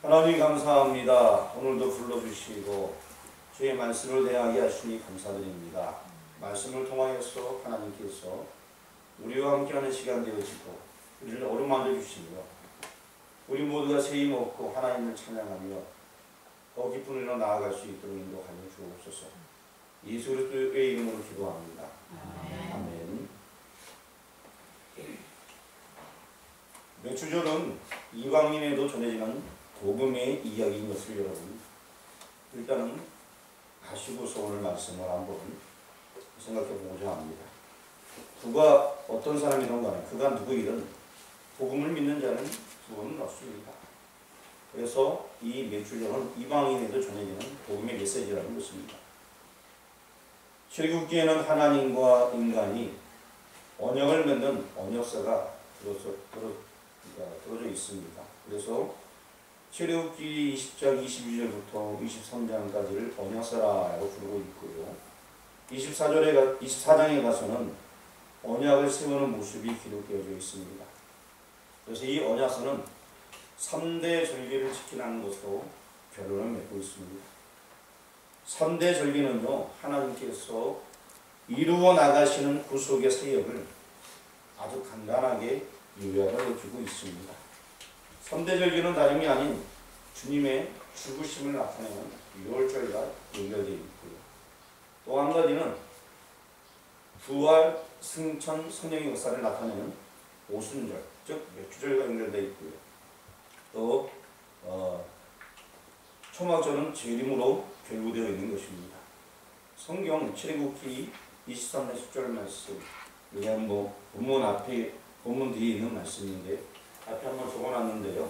하나님 감사합니다. 오늘도 불러주시고 주의 말씀을 대하게 하시니 감사드립니다. 말씀을 통하여서 하나님께서 우리와 함께하는 시간 되어지고 우리를 어루만져 주시며 우리 모두가 세임 얻고 하나님을 찬양하며 더 깊은 일로 나아갈 수 있도록 인도하여 주옵소서. 예수 그리스도의 이름으로 기도합니다. 아멘. 몇 주 전은 이방인에도 전해지는 복음의 이야기인 것을 여러분 일단은 아시고서 오늘 말씀을 한번 생각해 보고자 합니다. 그가 어떤 사람이든 간에 그가 누구이든 복음을 믿는 자는 구원은 없습니다. 그래서 이 몇 주 전은 이방인에도 전해지는 복음의 메시지라는 것입니다. 출애굽기에는 하나님과 인간이 언약을 맺는 언약서가 들어져 있습니다. 그래서 출애굽기 20장 22절부터 23장까지를 언약서라고 부르고 있고요. 24장에 가서는 언약을 세우는 모습이 기록되어져 있습니다. 그래서 이 언약서는 3대 절기를 지키라는 것으로 결론을 맺고 있습니다. 3대 절기는요, 하나님께서 이루어 나가시는 구속의 사역을 아주 간단하게 요약을 해주고 있습니다. 3대 절기는 다름이 아닌 주님의 죽으심을 나타내는 유월절과 연결되어 있고요. 또 한 가지는 부활, 승천, 성령의 역사를 나타내는 오순절, 즉 맥주절과 연결되어 있고요. 또 초막절은 재림으로 결부되어 있는 것입니다. 성경 출애굽기 23장 10절 말씀, 여기 한번 본문 뒤에 있는 말씀인데 앞에 한번 적어놨는데요.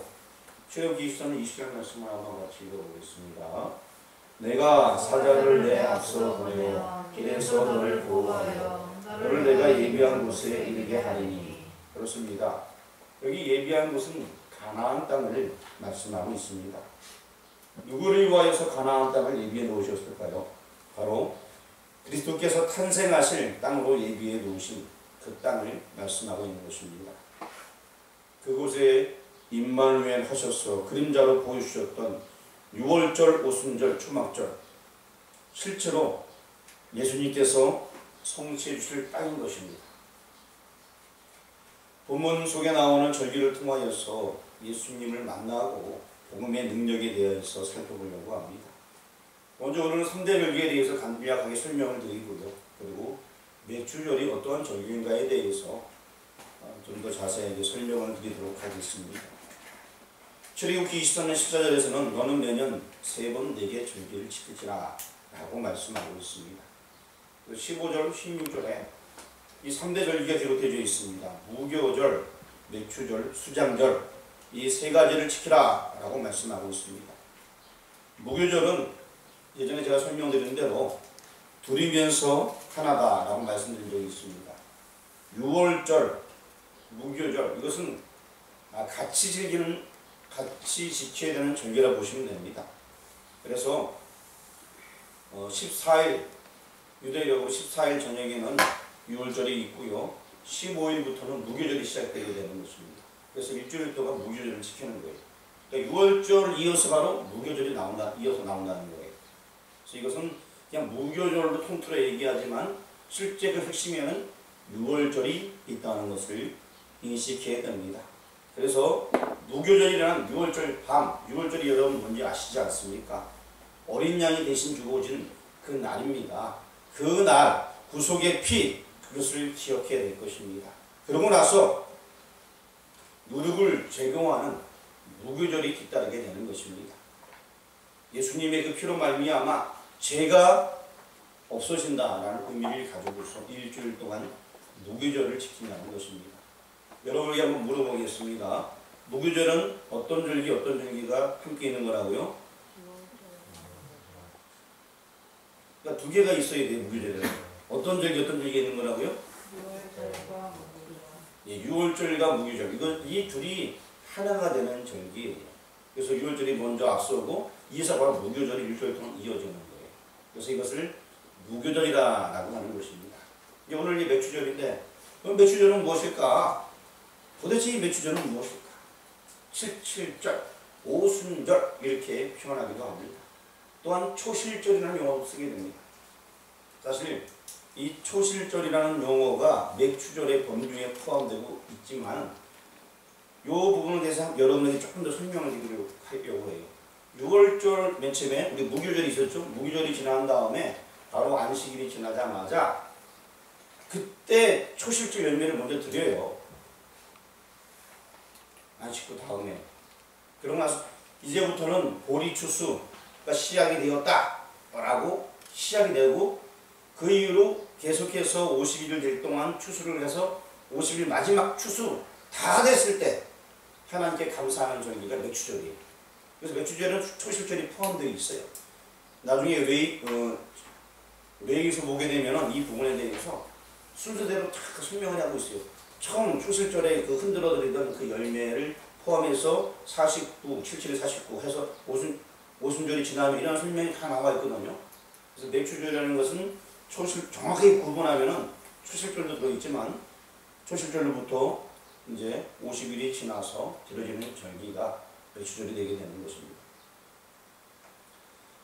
출애굽기 23장 20절 말씀을 한번 같이 읽어보겠습니다. 내가 사자를 내 앞서 보내어 길에서 너를 보호하여 너를 내가 예비한 곳에 이르게 하리니. 그렇습니다. 여기 예비한 곳은 가나안 땅을 말씀하고 있습니다. 누구를 위하여서 가나안 땅을 예비해 놓으셨을까요? 바로 그리스도께서 탄생하실 땅으로 예비해 놓으신 그 땅을 말씀하고 있는 것입니다. 그곳에 임마누엘 하셔서 그림자로 보여주셨던 유월절, 오순절, 초막절, 실제로 예수님께서 성취해 주실 땅인 것입니다. 본문 속에 나오는 절기를 통하여서 예수님을 만나고 복음의 능력에 대해서 살펴보려고 합니다. 먼저 오늘은 3대 절기에 대해서 간략하게 설명을 드리고요. 그리고 맥주절이 어떠한 절기인가에 대해서 좀 더 자세하게 설명을 드리도록 하겠습니다. 출애굽기 23년 14절에서는 너는 매년 3번 내게 절기를 지키지라 라고 말씀하고 있습니다. 15절, 16절에 이 3대 절기가 기록되어 있습니다. 무교절, 맥주절, 수장절, 이 세 가지를 지키라 라고 말씀하고 있습니다. 무교절은 예전에 제가 설명드린 대로 둘이면서 하나다 라고 말씀드린 적이 있습니다. 유월절, 무교절, 이것은 같이 지켜야 되는 절기라 보시면 됩니다. 그래서 14일, 유대력으로 14일 저녁에는 유월절이 있고요. 15일부터는 무교절이 시작되게 되는 것입니다. 그래서 일주일 동안 무교절을 지키는 거예요. 그러니까 유월절을 이어서 바로 무교절이 이어서 나온다는 거예요. 그래서 이것은 그냥 무교절로 통틀어 얘기하지만 실제 그 핵심에는 유월절이 있다는 것을 인식해야 됩니다. 그래서 무교절이라는 유월절 밤, 유월절이 여러분 뭔지 아시지 않습니까? 어린 양이 대신 죽어진 그 날입니다. 그 날 구속의 피, 그것을 기억해야 될 것입니다. 그러고 나서 누룩을 제거하는 무교절이 뒤따르게 되는 것입니다. 예수님의 그 피로 말미암아 죄가 없어진다라는 의미를 가지고서 일주일 동안 무교절을 지킨다는 것입니다. 여러분에게 한번 물어보겠습니다. 무교절은 어떤 절기가 함께 있는 거라고요? 그러니까 두 개가 있어야 돼요. 무교절에는 어떤 절기가 있는 거라고요? 유월절과 무교절. 예, 유월절과 무교절. 이 둘이 하나가 되는 절기예요. 그래서 유월절이 먼저 앞서고 이어서 바로 무교절이 일주일 동안 이어지는 거예요. 그래서 이것을 무교절이라고 하는 것입니다. 이제 오늘 이 맥주절인데 그럼 맥주절은 무엇일까? 도대체 이 맥주절은 무엇일까? 7절, 오순절 이렇게 표현하기도 합니다. 또한 초실절이라는 용어도 쓰게 됩니다. 사실 이 초실절이라는 용어가 맥추절의 범주에 포함되고 있지만 이 부분에 대해서 여러분에게 조금 더 설명을 드리려고 해요. 6월절 맨 처음에 우리 무교절이 있었죠. 무교절이 지난 다음에 바로 안식일이 지나자마자 그때 초실절 열매를 먼저 드려요. 안식 후 다음에. 그러고 나서 이제부터는 보리추수가 시작이 되었다라고 시작이 되고 그 이후로 계속해서 50일을 될 동안 추수를 해서 50일 마지막 추수 다 됐을 때 하나님께 감사하는 절기가 맥추절이에요. 그래서 맥추절은 초실절이 포함되어 있어요. 나중에 레위기서 보게 되면 이 부분에 대해서 순서대로 다 설명을 하고 있어요. 처음 초실절에 그 흔들어드리던 그 열매를 포함해서 49, 77에 49 해서 오순절이 지나면 이런 설명이 다 나와 있거든요. 그래서 맥추절이라는 것은 정확하게 구분하면은 초실절도 들어있지만 초실절로부터 이제 50일이 지나서 드려지는 절기가 맥추절이 되게 되는 것입니다.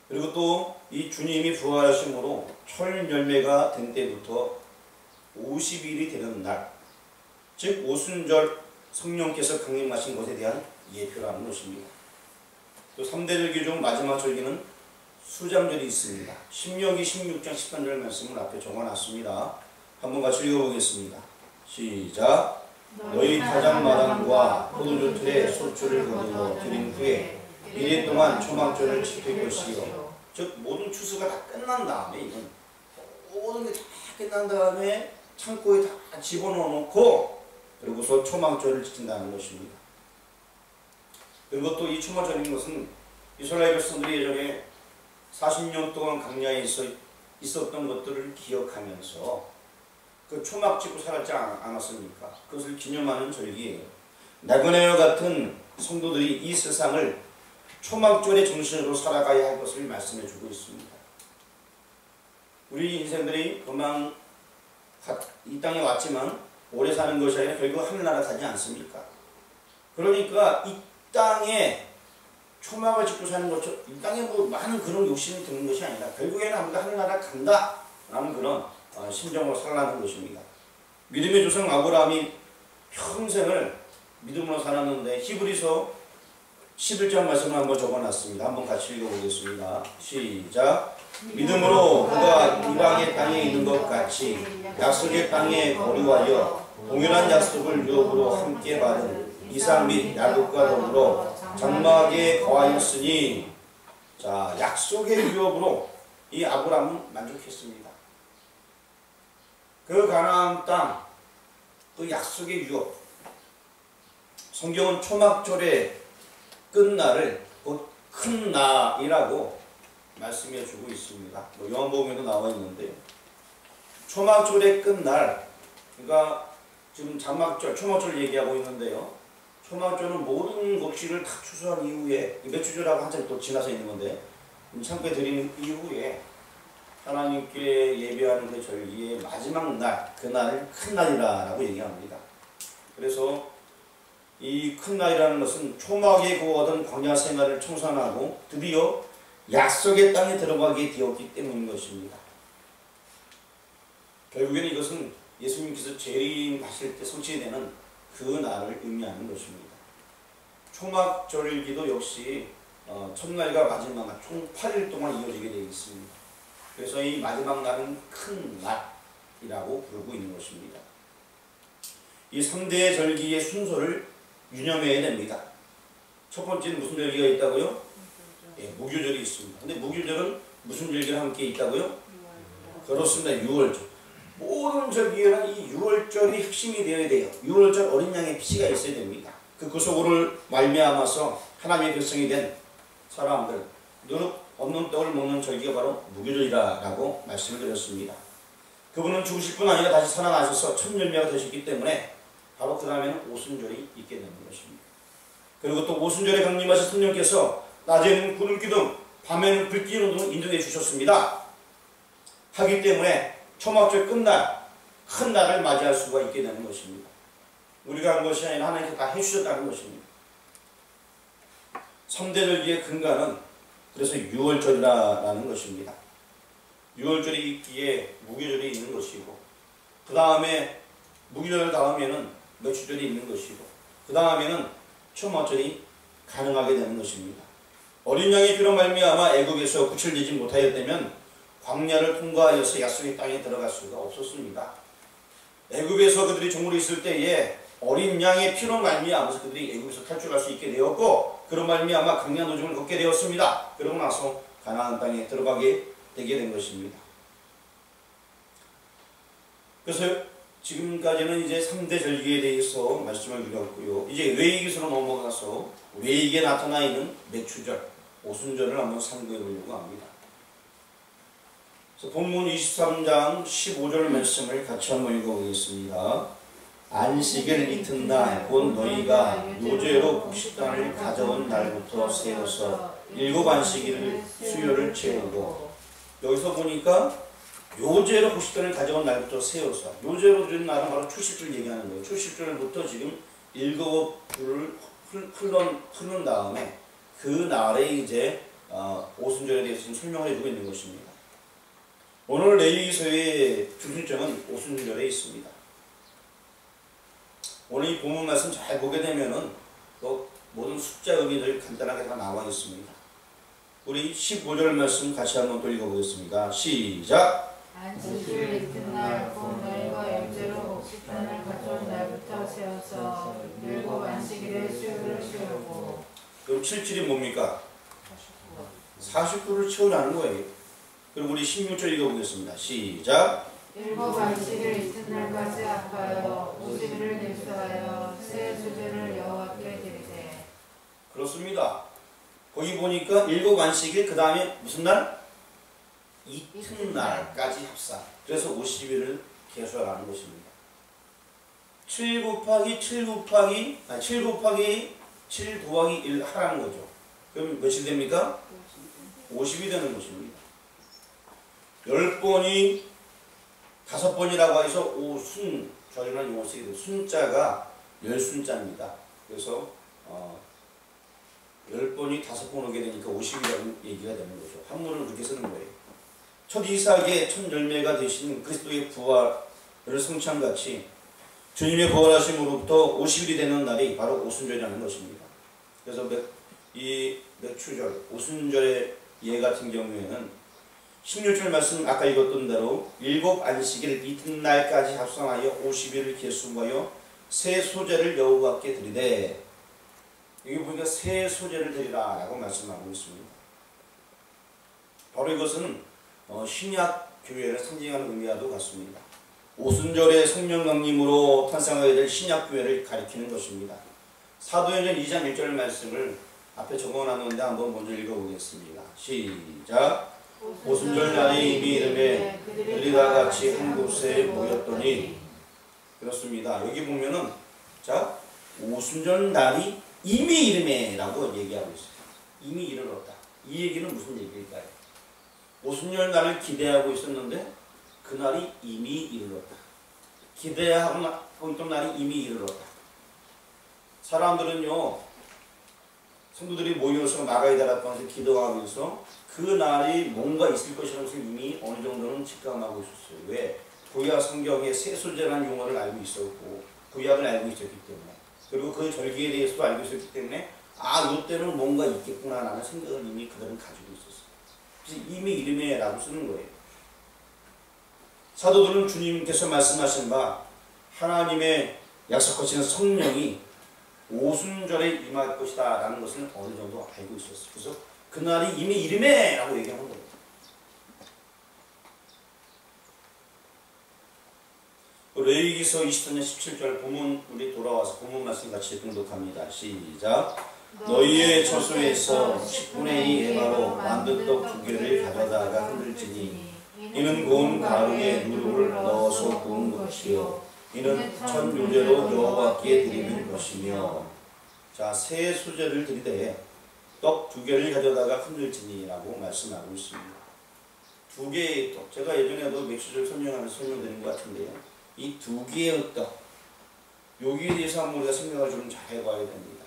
그리고 또 이 주님이 부활하심으로 철 열매가 된 때부터 50일이 되는 날, 즉 오순절 성령께서 강림하신 것에 대한 예표라는 것입니다. 또 3대 절기 중 마지막 절기는 수장절이 있습니다. 신명기 16장 13절 말씀을 앞에 적어놨습니다. 한번 같이 읽어보겠습니다. 시작. 너희 타작마당과 포도주 틀에 소출을 거두어 드린 후에 1일 동안 초막절을 지킬 것이요. 즉 모든 추수가 다 끝난 다음에 이건 모든 게 다 끝난 다음에 창고에 다 집어넣어 놓고 그리고서 초막절을 지킨다는 것입니다. 그리고 또 이 초막절인 것은 이스라엘 백성들이 예전에 40년 동안 광야에 있었던 것들을 기억하면서 그 초막 짓고 살았지 않았습니까? 그것을 기념하는 절기예요. 나그네와 같은 성도들이 이 세상을 초막절의 정신으로 살아가야 할 것을 말씀해 주고 있습니다. 우리 인생들이 금방 이 땅에 왔지만 오래 사는 것이 아니라 결국 하늘나라 가지 않습니까? 그러니까 이 땅에 초막을 짓고 사는 것처럼 이 땅에 뭐 많은 그런 욕심이 드는 것이 아니라 결국에는 아무도 하늘나라 간다 라는 그런 심정으로 살아가는 것입니다. 믿음의 조상 아브라함이 평생을 믿음으로 살았는데 히브리서 11장 말씀을 한번 적어놨습니다. 한번 같이 읽어보겠습니다. 시작. 믿음으로 그가 이방의 땅에 있는 것 같이 약속의 땅에 거류하여 동일한 약속을 유업으로 함께 받은 이삭 및 야곱과 더불어 장막에 거하였으니, 자, 약속의 유업으로 이 아브라함은 만족했습니다. 그 가나안 땅, 그 약속의 유업, 성경은 초막절의 끝날을 곧 큰 날이라고 말씀해 주고 있습니다. 요한복음에도 나와 있는데 초막절의 끝날, 그러니까 지금 장막절, 초막절 얘기하고 있는데요. 초막절은 모든 곡식을 다 추수한 이후에 맥추절하고 한참 또 지나서 있는 건데 창고에 드리는 이후에 하나님께 예배하는 그 절기의 마지막 날, 그 날을 큰 날이라고 얘기합니다. 그래서 이 큰 날이라는 것은 초막에 거하던 광야 생활을 청산하고 드디어 약속의 땅에 들어가게 되었기 때문인 것입니다. 결국에는 이것은 예수님께서 재림하실 때 성취되는 그 날을 의미하는 것입니다. 초막절기도 역시 첫날과 마지막 총 8일 동안 이어지게 되어 있습니다. 그래서 이 마지막 날은 큰 날이라고 부르고 있는 것입니다. 이 3대 절기의 순서를 유념해야 됩니다. 첫 번째는 무슨 절기가 있다고요? 예, 무교절이 있습니다. 근데 무교절은 무슨 절기가 함께 있다고요? 그렇습니다. 6월절. 모든 절기에는 이 6월절이 핵심이 되어야 돼요. 6월절 어린 양의 피가 있어야 됩니다. 그 구속을 말미암아서 하나님의 백성이 된 사람들, 누룩 없는 떡을 먹는 절기가 바로 무교절이라고 말씀을 드렸습니다. 그분은 죽으실 뿐 아니라 다시 살아나셔서 첫 열매가 되셨기 때문에 바로 그 다음에는 오순절이 있게 되는 것입니다. 그리고 또 오순절에 강림하신 성령께서 낮에는 구름 기둥, 밤에는 불 기둥 등을 인도해 주셨습니다. 하기 때문에 초막절 끝날 큰 날을 맞이할 수가 있게 되는 것입니다. 우리가 한 것이 아니라 하나님께서 다 해주셨다는 것입니다. 3대 절기의 근간은 그래서 유월절이라는 것입니다. 유월절이 있기에 무교절이 있는 것이고, 그 다음에 무교절 다음에는 맥추절이 있는 것이고, 그 다음에는 초막절이 가능하게 되는 것입니다. 어린 양의 피로 말미암아 애굽에서 구출되지 못하였다면 광야를 통과하여서 약속의 땅에 들어갈 수가 없었습니다. 애굽에서 그들이 종으로 있을 때에 어린 양의 피로 말미암아서 그들이 애굽에서 탈출할 수 있게 되었고, 그런 말미암아 광야 노정을 걷게 되었습니다. 그러고 나서 가나안 땅에 들어가게 되게 된 것입니다. 그래서 지금까지는 이제 3대 절기에 대해서 말씀을 드렸고요. 이제 외익에서 넘어가서 외익에 나타나 있는 맥추절, 오순절을 한번 상고해 보려고 합니다. 그래서 본문 23장 15절 말씀을 같이 한번 읽어보겠습니다. 안식일 이튿날 곧 너희가 요제로 곡식단을 가져온 날부터 세워서 7안식일을 수요를 채우고, 여기서 보니까 요제로 곡식단을 가져온 날부터 세워서, 요제로 된 날은 바로 출식줄 얘기하는 거예요. 출식줄부터 지금 7불을 흐른 다음에 그 날에 이제 오순절에 대해서 설명을 해주고 있는 것입니다. 오늘 레위기서의 중심점은 오순절에 있습니다. 오늘 이 본문 말씀 잘 보게 되면은 또 모든 숫자 의미들 간단하게 다 나와 있습니다. 우리 15절 말씀 같이 한번 또 읽어보겠습니다. 시작! 안식일 이튿날 곧 너희가 요제로 곡식단을 가져온 날부터 세워서 7안식일의 수요를 채우고. 그럼 7일이 뭡니까? 49를 채우라는 거예요. 그럼 우리 16절 읽어보겠습니다. 시작! 7안식일 이튿날까지 아파요 50일을 길수하여 새 수제를 여호와께 드리되. 그렇습니다. 거기 보니까 7안식일 그 다음에 무슨 날? 이튿날까지 합산. 그래서 50일을 계수하라는 것입니다. 7 곱하기 7 곱하기 7 더하기 1 하라는 거죠. 그럼 몇이 됩니까? 50이 되는 것입니다. 10번이 5번이라고 해서 오순절이라는 용어 쓰게 돼요. 순자가 10순자입니다. 그래서 10번이 5번 오게 되니까 50이라는 얘기가 되는 거죠. 한문을 그렇게 쓰는 거예요. 첫 이삭의 첫 열매가 되신 그리스도의 부활을 성찬같이 주님의 부활하심으로부터 50일이 되는 날이 바로 오순절이라는 것입니다. 그래서 이 맥추절, 오순절의 예 같은 경우에는 16절 말씀 아까 읽었던 대로 7안식일 이튿날까지 합성하여 50일을 계수하여 새 소제를 여호와께 드리되, 여기 보니까 새 소제를 드리라 라고 말씀하고 있습니다. 바로 이것은 신약 교회를 상징하는 의미와도 같습니다. 오순절의 성령 강림으로 탄생하게 될 신약 교회를 가리키는 것입니다. 사도행전 2장 1절 말씀을 앞에 적어놨는데 한번 먼저 읽어보겠습니다. 시작! 오순절 날이 이미 이름에 그들이 다 같이 한 곳에 모였더니. 그렇습니다. 여기 보면은 자, 오순절 날이 이미 이름에 라고 얘기하고 있어요. 이미 이르렀다. 이 얘기는 무슨 얘기일까요? 오순절 날을 기대하고 있었는데 그날이 이미 이르렀다. 기대하고 있던 날이 이미 이르렀다. 사람들은요, 성도들이 모여서 나가야 되라고 기도하면서 그 날이 뭔가 있을 것이라는 것을 이미 어느 정도는 직감하고 있었어요. 왜? 구약 성경에 세수제라는 용어를 알고 있었고 구약을 알고 있었기 때문에, 그리고 그 절기에 대해서도 알고 있었기 때문에 이때는 뭔가 있겠구나라는 생각을 이미 그들은 가지고 있었어요. 그래서 이미 이름에라고 쓰는 거예요. 사도들은 주님께서 말씀하신 바 하나님의 약속하시는 성령이 오순절에 임할 것이다 라는 것을 어느 정도 알고 있었어요. 그래서 그날이 이미 이름에 라고 얘기하는 겁니다. 레위기서 24장 17절 본문, 우리 돌아와서 본문 말씀 같이 봉독합니다. 시작! 너희의 처소에서 10분의 2 에바로 만든 떡 2개를 가져다가 흔들지니 이는 고운 가루에 누룩을 넣어서 구운 것이요 이는 첫 요제로 여호와께 드리는 것이며. 자, 새 소제를 드리되 떡 2개를 가져다가 흔들지니 라고 말씀하고 있습니다. 2개의 떡, 제가 예전에도 맥주를 설명하면서 설명드린 것 같은데요, 이 2개의 떡, 여기에 대해서 한번 우리가 생각을 좀 잘 해봐야 됩니다.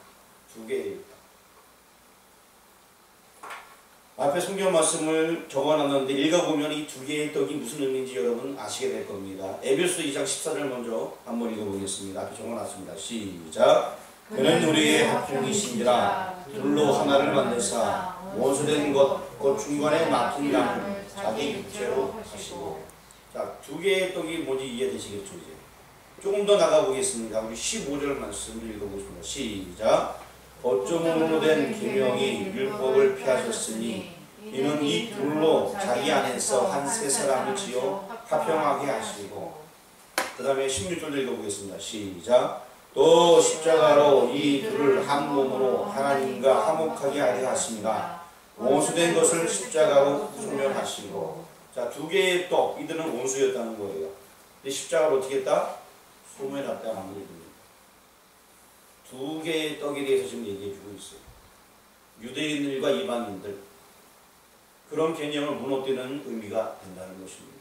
2개의 떡. 앞에 성경 말씀을 적어놨는데 읽어보면 이 두 개의 떡이 무슨 의미인지 여러분 아시게 될 겁니다. 에베소 2장 14절 먼저 한번 읽어보겠습니다. 앞에 적어놨습니다. 시작. 그는 우리의 합병이신지라 둘로 하나를 만드사 원수된 것 곧 중간에 막힌 양을 자기 육체로 하시고. 자, 두 개의 떡이 뭔지 이해되시겠죠 이제. 조금 더 나가보겠습니다. 우리 15절 말씀을 읽어보겠습니다. 시작. 법조문으로 된 계명이 율법을 피하셨으니 이는 이 둘로 자기 안에서 한 세 사람을 지어 화평하게 하시고. 그 다음에 16절 읽어보겠습니다. 시작. 또 십자가로 이 둘을 한 몸으로 하나님과 화목하게 하려 하십니다. 원수된 것을 십자가로 소멸하시고. 자, 두 개의 떡, 이들은 원수였다는 거예요. 근데 십자가로 어떻게 했다? 소멸했다는 얘기입니다. 두 개의 떡에 대해서 지금 얘기해주고 있어요. 유대인들과 이방인들, 그런 개념을 무너뜨리는 의미가 된다는 것입니다.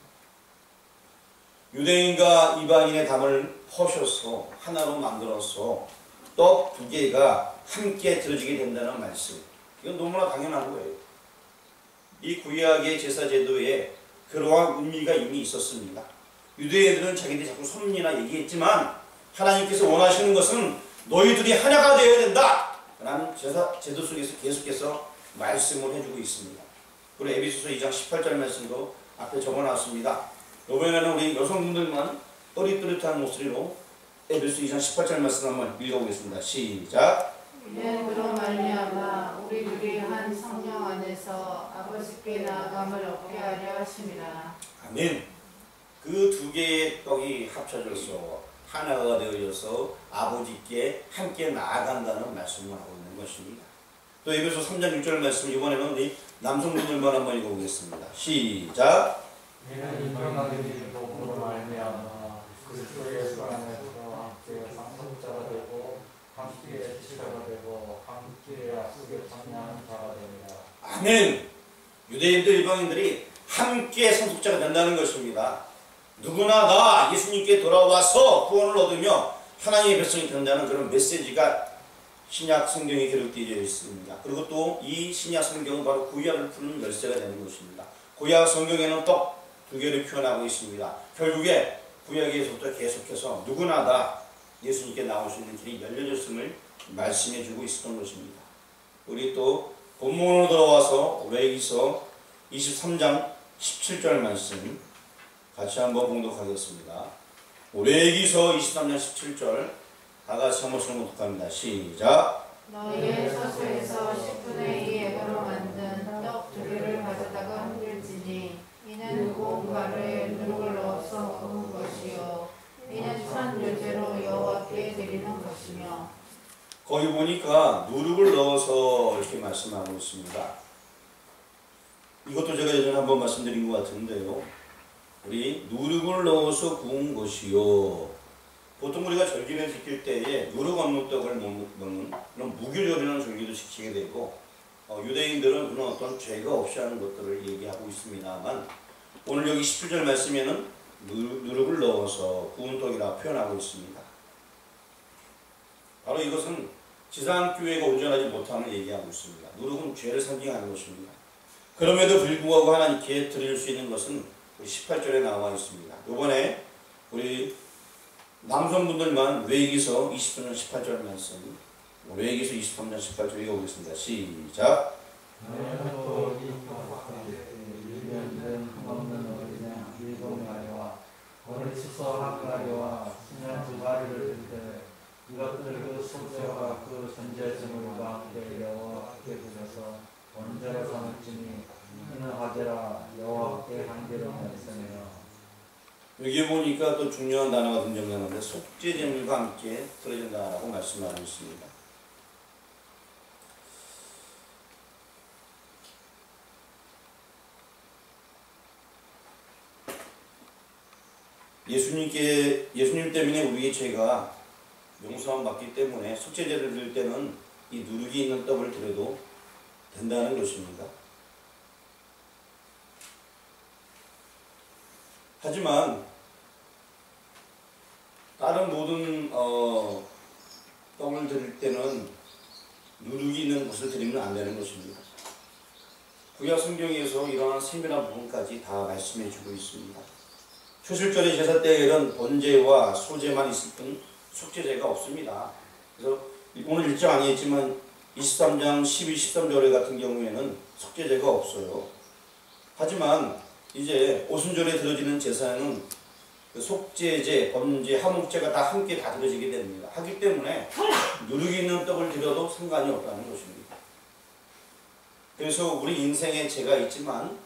유대인과 이방인의 담을 퍼셔서 하나로 만들어서 떡 두 개가 함께 들어지게 된다는 말씀. 이건 너무나 당연한 거예요. 이 구약의 제사 제도에 그러한 의미가 이미 있었습니다. 유대인들은 자기들이 자꾸 섭리나 얘기했지만 하나님께서 원하시는 것은 너희들이 하나가 되어야 된다 라는 제사 제도 속에서 계속해서 말씀을 해주고 있습니다. 그리고 에베소서 2장 18절 말씀도 앞에 적어놨습니다. 이번에는 우리 여성분들만 또릿또릿한 목소리로 에베소 2장 18절 말씀 한번 읽어보겠습니다. 시작. 이는 그로 말미암아 우리들이 한 성령 안에서 아버지께 나아감을 얻게 하려 하심이라. 아멘. 그 두 개의 떡이 합쳐져서 하나가 되어져서 아버지께 함께 나아간다는 말씀을 하고 있는 것입니다. 또 에베소 3장 6절 말씀, 이번에는 우리 남성분들만 한번 읽어보겠습니다. 시작. 이는 인정하게 된 복음으로 말미암아 그리스도 예수 안에서 함께 상속자가 되고 함께 지체가 되고 함께 약속의 참여하는 자가 됩니다. 아멘. 유대인들 이방인들이 함께 상속자가 된다는 것입니다. 누구나 다 예수님께 돌아와서 구원을 얻으며 하나님의 백성이 된다는 그런 메시지가 신약 성경에 기록되어 있습니다. 그리고 또 이 신약 성경은 바로 구약을 푸는 열쇠가 되는 것입니다. 구약 성경에는 떡 두 개를 표현하고 있습니다. 결국에 구약에서부터 계속해서 누구나 다 예수님께 나올 수 있는 길이 열려졌음을 말씀해 주고 있었던 것입니다. 우리 또 본문으로 들어와서 레위기서 23장 17절 말씀 같이 한번 봉독하겠습니다. 레위기서 23장 17절 다 같이 한번 봉독합니다. 시작. 너희의 서소에서 10분의 2 에바로 만든 떡 두 개를 가져다가 흔들지니 이는 고운 가루에 누룩을 넣어서 구운 것이요 이는 천 요제로 여호와께 드리는 것이며. 거기 보니까 누룩을 넣어서 이렇게 말씀하고 있습니다. 이것도 제가 예전에 한번 말씀드린 것 같은데요. 우리 누룩을 넣어서 구운 것이요. 보통 우리가 절기를 지킬 때에 누룩 없는 떡을 먹는 그런 무교절이라는 절기도 지키게 되고, 유대인들은 그런 어떤 죄가 없이 하는 것들을 얘기하고 있습니다만, 오늘 여기 17절 말씀에는 누룩을 넣어서 구운 떡이라 표현하고 있습니다. 바로 이것은 지상교회가 온전하지 못함을 얘기하고 있습니다. 누룩은 죄를 상징하는 것입니다. 그럼에도 불구하고 하나님께 드릴 수 있는 것은 우리 18절에 나와 있습니다. 이번에 우리 남성분들만 레위기서 23장 18절 말씀, 레위기서 23장 18절 읽어보겠습니다. 시작. 너희는 또 일년된 흠없는 어린 양 7마리와 어리치서 한 마리와 순양 2마리를 들되 이것들 그 속죄와 그 전제증을 함께 여호와께 드려서 언제나 삼을지니 이는 하되라 여호와께 한계를 말씀해요. 여기 보니까 또 중요한 단어가 등장하는데 속죄제물과 함께 드려진다라고 말씀하고 있습니다. 예수님 때문에 우리의 죄가 용서함 받기 때문에 속죄제를 드릴 때는 이 누룩이 있는 떡을 드려도 된다는 것입니다. 하지만 다른 모든 떡을 드릴 때는 누룩이 있는 것을 드리면 안 되는 것입니다. 구약 성경에서 이러한 세밀한 부분까지 다 말씀해 주고 있습니다. 초실절의 제사 때에는 번제와 소제만 있을 뿐 속죄제가 없습니다. 그래서 오늘 일정 아니었지만 23장 12, 13절에 같은 경우에는 속죄제가 없어요. 하지만 이제 오순절에 드려지는 제사에는 그 속죄제, 번제, 화목제가 다 함께 다 드려지게 됩니다. 하기 때문에 누룩이 있는 떡을 드려도 상관이 없다는 것입니다. 그래서 우리 인생에 죄가 있지만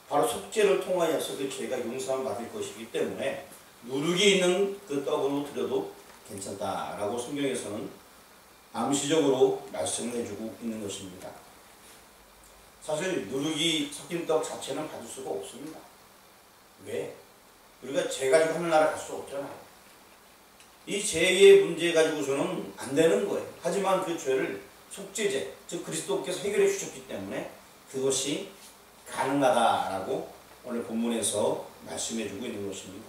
바로 속죄를 통하여서 그 죄가 용서함 받을 것이기 때문에 누룩이 있는 그 떡으로 드려도 괜찮다라고 성경에서는 암시적으로 말씀을 해주고 있는 것입니다. 사실 누룩이 섞인 떡 자체는 받을 수가 없습니다. 왜? 우리가 죄 가지고 하늘나라 갈 수 없잖아요. 이 죄의 문제 가지고서는 안 되는 거예요. 하지만 그 죄를 속죄제, 즉 그리스도께서 해결해 주셨기 때문에 그것이 가능하다라고 오늘 본문에서 말씀해 주고 있는 것입니다.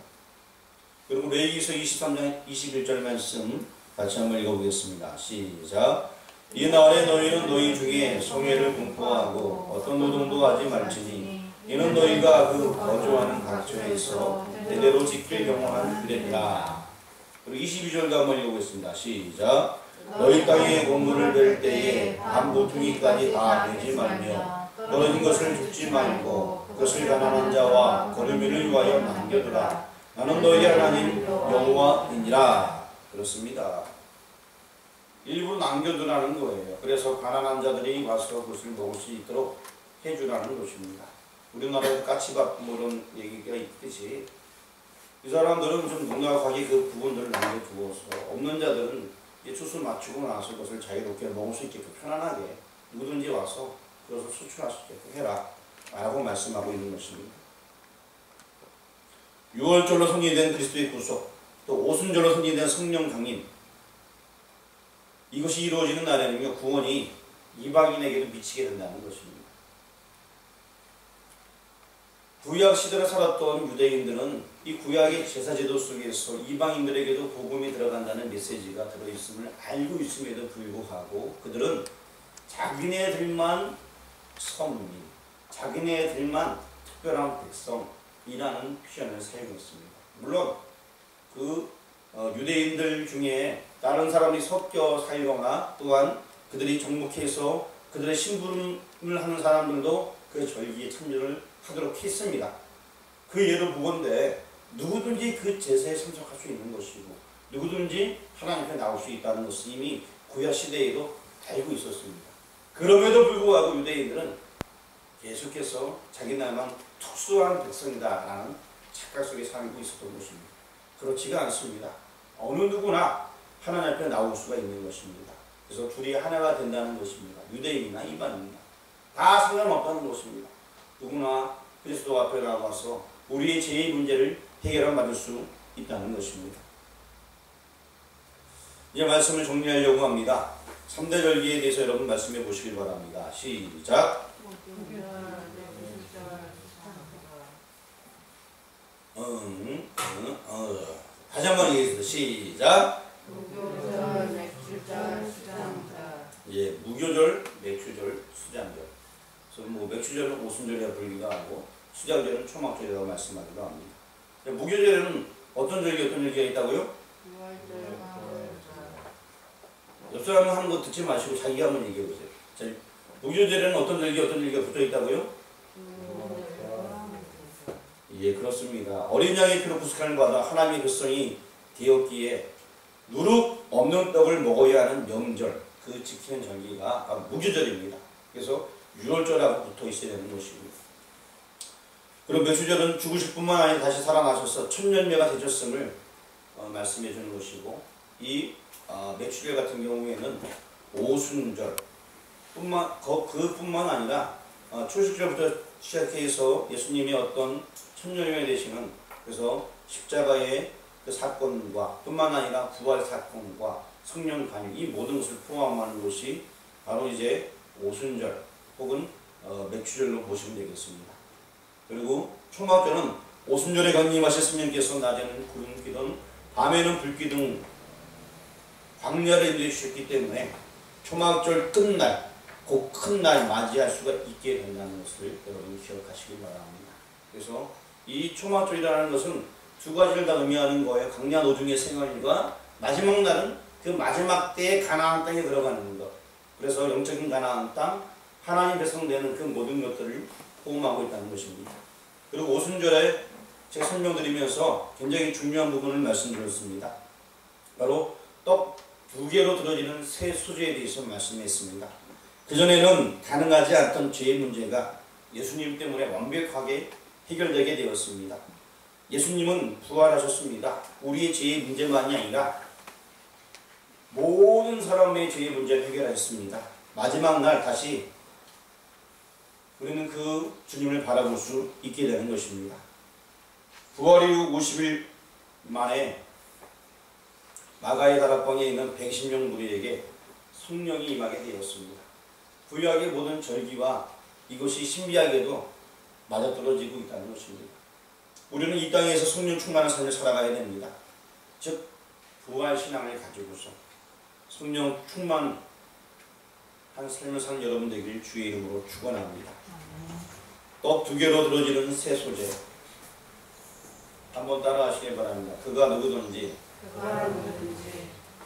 그리고 레위기서 23장 21절 말씀 같이 한번 읽어보겠습니다. 시작. 이 날에 너희는 너희 중에 성회를 분포하고 어떤 노동도 하지 말지니 이는 너희가 그 거주하는 각처에서 대대로 지킬 영원한 규례니라. 그리고 22절도 한번 읽어보겠습니다. 시작. 너희 땅에 곡물을 벨 때에 한 모퉁이까지 다 베지 말며 떨어진 것을 줍지 말고 그것을 가난한 자와 거류민을 위하여 남겨두라. 나는 너희 하나님 여호와이니라. 그렇습니다. 일부러 남겨두라는 거예요. 그래서 가난한 자들이 와서 그것을 먹을 수 있도록 해주라는 것입니다. 우리나라에 까치밥 뭐 이런 얘기가 있듯이 이 사람들은 좀 농락하게 그 부분들을 남겨두어서 없는 자들은 추수 맞추고 나서 그것을 자유롭게 먹을 수 있게끔 편안하게 누구든지 와서 그것을 수출할 수 있게끔 해라 라고 말씀하고 있는 것입니다. 6월절로 성립된 그리스도의 구속, 또 오순절로 성립된 성령 강림, 이것이 이루어지는 날에는요 구원이 이방인에게도 미치게 된다는 것입니다. 구약 시대를 살았던 유대인들은 이 구약의 제사제도 속에서 이방인들에게도 복음이 들어간다는 메시지가 들어있음을 알고 있음에도 불구하고 그들은 자기네들만 선민, 자기네들만 특별한 백성이라는 표현을 사용했습니다. 물론 그 유대인들 중에 다른 사람이 섞여 살거나 또한 그들이 정복해서 그들의 심부름을 하는 사람들도 그 절기에 참여를 하도록 했습니다. 그 예를 보건대 누구든지 그 제사에 참석할 수 있는 것이고 누구든지 하나님 앞에 나올 수 있다는 것을 이미 구약 시대에도 알고 있었습니다. 그럼에도 불구하고 유대인들은 계속해서 자기나라만 특수한 백성이다라는 착각 속에 살고 있었던 것입니다. 그렇지가 않습니다. 어느 누구나 하나님 앞에 나올 수가 있는 것입니다. 그래서 둘이 하나가 된다는 것입니다. 유대인이나 이방인이나 다 상관없다는 것입니다. 누구나 그리스도 앞에 나와서 우리의 죄의 문제를 해결을 받을 수 있다는 것입니다. 이제 말씀을 정리하려고 합니다. 3대 절기에 대해서 여러분 말씀해 보시길 바랍니다. 시작. 다시 한번 얘기해주세요. 시작. 무교절, 맥주절, 수장절. 예, 무교절, 맥주절, 수장절. 그래서 뭐 맥주절은 오순절이라 불리기도 하고 수장절은 초막절이라고 말씀하기도 합니다. 무교절에는 어떤 절기 어떤 절기가 있다고요? 옆 사람은 하는 거 듣지 마시고 자기가 한번 얘기해 보세요. 자, 무교절에는 어떤 절기 어떤 절기가 붙어 있다고요? 예, 그렇습니다. 어린 양의 피로 구속하는 받아 하나님의 백성이 되었기에 누룩 없는 떡을 먹어야 하는 명절, 그 지키는 절기가 무교절입니다. 그래서 6월절하고 붙어 있어야 되는 것이고요. 그리고 맥주절은 죽으실 뿐만 아니라 다시 살아나셔서 천년매가 되셨음을 말씀해 주는 것이고, 이 맥주절 같은 경우에는 오순절 그뿐만 아니라 초식절부터 시작해서 예수님이 어떤 천년명이 되시는, 그래서 십자가의 그 사건과 뿐만 아니라 부활 사건과 성령 관유, 이 모든 것을 포함하는 것이 바로 이제 오순절 혹은 맥주절로 보시면 되겠습니다. 그리고 초막절은 오순절에 강림하신 성령께서 낮에는 구름 기둥 밤에는 불 기둥 광야를 인도해 주셨기 때문에 초막절 끝날 곧 큰 날 맞이할 수가 있게 된다는 것을 여러분 기억하시기 바랍니다. 그래서 이 초막절이라는 것은 두 가지를 다 의미하는 거예요. 강약 노중의 생활과 마지막 날은 그 마지막 때에 가나안 땅에 들어가는 것. 그래서 영적인 가나안 땅, 하나님 백성 되는 그 모든 것들을 포함하고 있다는 것입니다. 그리고 오순절에 제가 설명드리면서 굉장히 중요한 부분을 말씀드렸습니다. 바로 떡 2개로 들어지는 새 소재에 대해서 말씀했습니다. 그전에는 가능하지 않던 죄의 문제가 예수님 때문에 완벽하게 해결되게 되었습니다. 예수님은 부활하셨습니다. 우리의 죄의 문제만이 아니라 모든 사람의 죄의 문제를 해결하셨습니다. 마지막 날 다시 우리는 그 주님을 바라볼 수 있게 되는 것입니다. 부활 이후 50일 만에 마가의 다락방에 있는 110명 무리에게 성령이 임하게 되었습니다. 구약의 모든 절기와 이것이 신비하게도 맞아떨어지고 있다는 것입니다. 우리는 이 땅에서 성령 충만한 삶을 살아가야 됩니다. 즉 부활 신앙을 가지고서 성령 충만한 삶을 사는 여러분 되기를 주의 이름으로 축원합니다. 떡 2개로 들어지는 새 소재 한번 따라 하시기 바랍니다. 그가 누구든지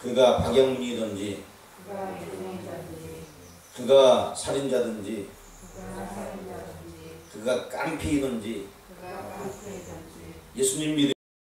그가 박영문이든지 그가 살인자든지 그가 깡패이든지 예수님 믿음